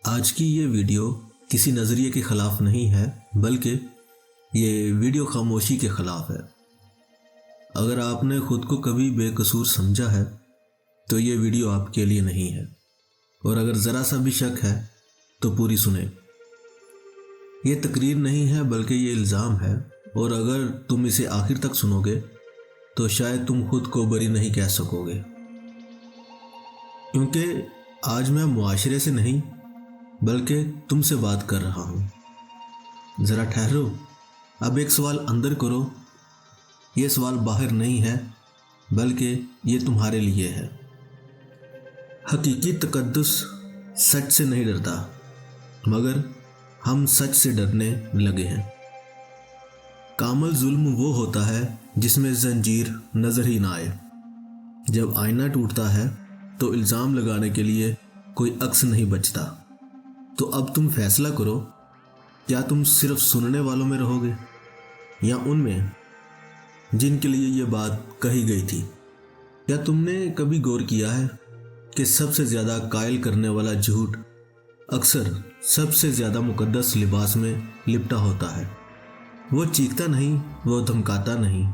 آج کی یہ ویڈیو کسی نظریے کے خلاف نہیں ہے، بلکہ یہ ویڈیو خاموشی کے خلاف ہے۔ اگر آپ نے خود کو کبھی بے قصور سمجھا ہے تو یہ ویڈیو آپ کے لیے نہیں ہے، اور اگر ذرا سا بھی شک ہے تو پوری سنیں۔ یہ تقریر نہیں ہے بلکہ یہ الزام ہے، اور اگر تم اسے آخر تک سنو گے تو شاید تم خود کو بری نہیں کہہ سکو گے، کیونکہ آج میں معاشرے سے نہیں بلکہ تم سے بات کر رہا ہوں۔ ذرا ٹھہرو، اب ایک سوال اندر کرو۔ یہ سوال باہر نہیں ہے بلکہ یہ تمہارے لیے ہے۔ حقیقی تقدس سچ سے نہیں ڈرتا، مگر ہم سچ سے ڈرنے لگے ہیں۔ کامل ظلم وہ ہوتا ہے جس میں زنجیر نظر ہی نہ آئے۔ جب آئینہ ٹوٹتا ہے تو الزام لگانے کے لیے کوئی عکس نہیں بچتا۔ تو اب تم فیصلہ کرو، کیا تم صرف سننے والوں میں رہو گے یا ان میں جن کے لیے یہ بات کہی گئی تھی؟ کیا تم نے کبھی غور کیا ہے کہ سب سے زیادہ قائل کرنے والا جھوٹ اکثر سب سے زیادہ مقدس لباس میں لپٹا ہوتا ہے؟ وہ چیختا نہیں، وہ دھمکاتا نہیں،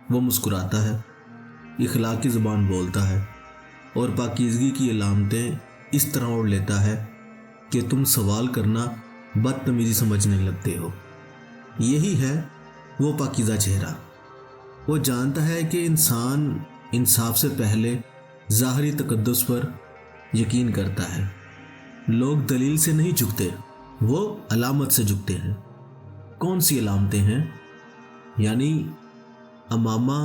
وہ مسکراتا ہے، اخلاقی زبان بولتا ہے، اور پاکیزگی کی علامتیں اس طرح اوڑھ لیتا ہے کہ تم سوال کرنا بدتمیزی سمجھنے لگتے ہو۔ یہی ہے وہ پاکیزہ چہرہ۔ وہ جانتا ہے کہ انسان انصاف سے پہلے ظاہری تقدس پر یقین کرتا ہے۔ لوگ دلیل سے نہیں جھکتے، وہ علامت سے جھکتے ہیں۔ کون سی علامتیں ہیں؟ یعنی امامہ،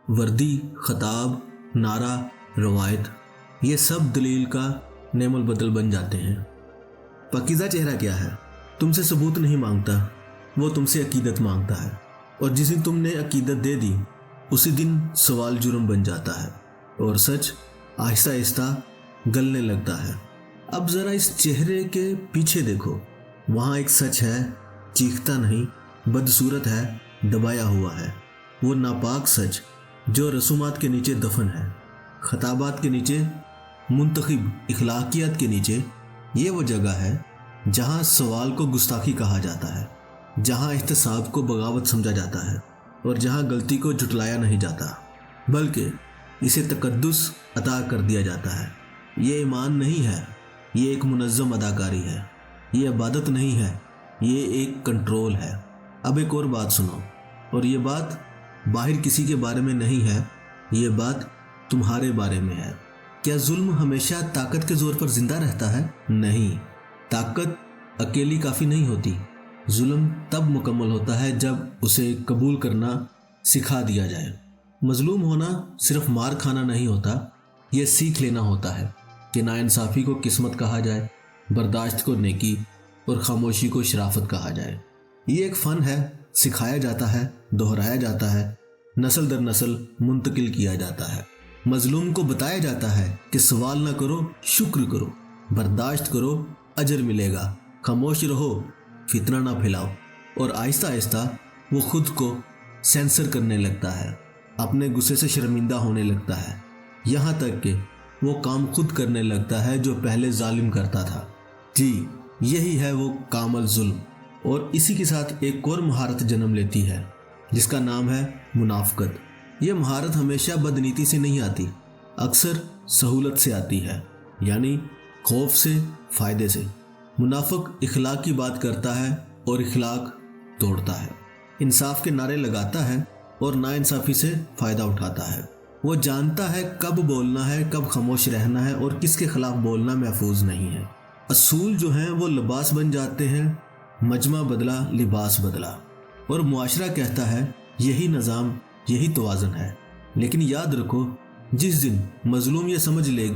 وردی، خطاب، نعرہ، روایت، یہ سب دلیل کا نعم البدل بن جاتے ہیں۔ پاکیزہ چہرہ کیا ہے؟ تم سے ثبوت نہیں مانگتا، وہ تم سے عقیدت مانگتا ہے، اور جس دن تم نے عقیدت دے دی اسی دن سوال جرم بن جاتا ہے، اور سچ آہستہ آہستہ گلنے لگتا ہے۔ اب ذرا اس چہرے کے پیچھے دیکھو، وہاں ایک سچ ہے، چیختا نہیں، بدصورت ہے، دبایا ہوا ہے۔ وہ ناپاک سچ جو رسومات کے نیچے دفن ہے، خطابات کے نیچے، منتخب اخلاقیات کے نیچے۔ یہ وہ جگہ ہے جہاں سوال کو گستاخی کہا جاتا ہے، جہاں احتساب کو بغاوت سمجھا جاتا ہے، اور جہاں غلطی کو جھٹلایا نہیں جاتا بلکہ اسے تقدس عطا کر دیا جاتا ہے۔ یہ ایمان نہیں ہے، یہ ایک منظم اداکاری ہے۔ یہ عبادت نہیں ہے، یہ ایک کنٹرول ہے۔ اب ایک اور بات سنو، اور یہ بات باہر کسی کے بارے میں نہیں ہے، یہ بات تمہارے بارے میں ہے۔ کیا ظلم ہمیشہ طاقت کے زور پر زندہ رہتا ہے؟ نہیں، طاقت اکیلی کافی نہیں ہوتی۔ ظلم تب مکمل ہوتا ہے جب اسے قبول کرنا سکھا دیا جائے۔ مظلوم ہونا صرف مار کھانا نہیں ہوتا، یہ سیکھ لینا ہوتا ہے کہ ناانصافی کو قسمت کہا جائے، برداشت کو نیکی، اور خاموشی کو شرافت کہا جائے۔ یہ ایک فن ہے، سکھایا جاتا ہے، دہرایا جاتا ہے، نسل در نسل منتقل کیا جاتا ہے۔ مظلوم کو بتایا جاتا ہے کہ سوال نہ کرو، شکر کرو، برداشت کرو، اجر ملے گا، خاموش رہو، فتنہ نہ پھیلاؤ، اور آہستہ آہستہ وہ خود کو سینسر کرنے لگتا ہے، اپنے غصے سے شرمندہ ہونے لگتا ہے، یہاں تک کہ وہ کام خود کرنے لگتا ہے جو پہلے ظالم کرتا تھا۔ جی، یہی ہے وہ کامل ظلم، اور اسی کے ساتھ ایک اور مہارت جنم لیتی ہے جس کا نام ہے منافقت۔ یہ مہارت ہمیشہ بدنیتی سے نہیں آتی، اکثر سہولت سے آتی ہے، یعنی خوف سے، فائدے سے۔ منافق اخلاق کی بات کرتا ہے اور اخلاق توڑتا ہے، انصاف کے نعرے لگاتا ہے اور ناانصافی سے فائدہ اٹھاتا ہے۔ وہ جانتا ہے کب بولنا ہے، کب خاموش رہنا ہے، اور کس کے خلاف بولنا محفوظ نہیں ہے۔ اصول جو ہیں وہ لباس بن جاتے ہیں، مجمع بدلا، لباس بدلا، اور معاشرہ کہتا ہے یہی نظام، یہی توازن ہے۔ لیکن یاد رکھو، جس دن مظلوم یہ سمجھ لے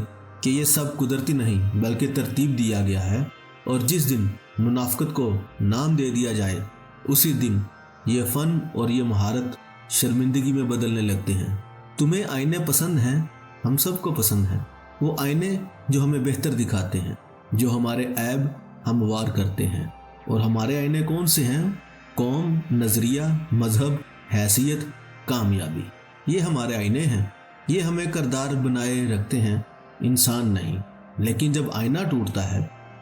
کہ یہ سب قدرتی نہیں بلکہ ترتیب دیا گیا ہے، اور جس دن منافقت کو نام دے دیا جائے، اسی دن یہ فن اور یہ مہارت شرمندگی میں بدلنے لگتے ہیں۔ تمہیں آئینے پسند ہیں، ہم سب کو پسند ہیں، وہ آئینے جو ہمیں بہتر دکھاتے ہیں، جو ہمارے عیب ہموار کرتے ہیں۔ اور ہمارے آئینے کون سے ہیں؟ قوم، نظریہ، مذہب، حیثیت، کامیابی، یہ ہمارے آئینے ہیں۔ یہ ہمیں کردار بنائے رکھتے ہیں، انسان نہیں۔ لیکن جب آئینہ ٹوٹتا ہے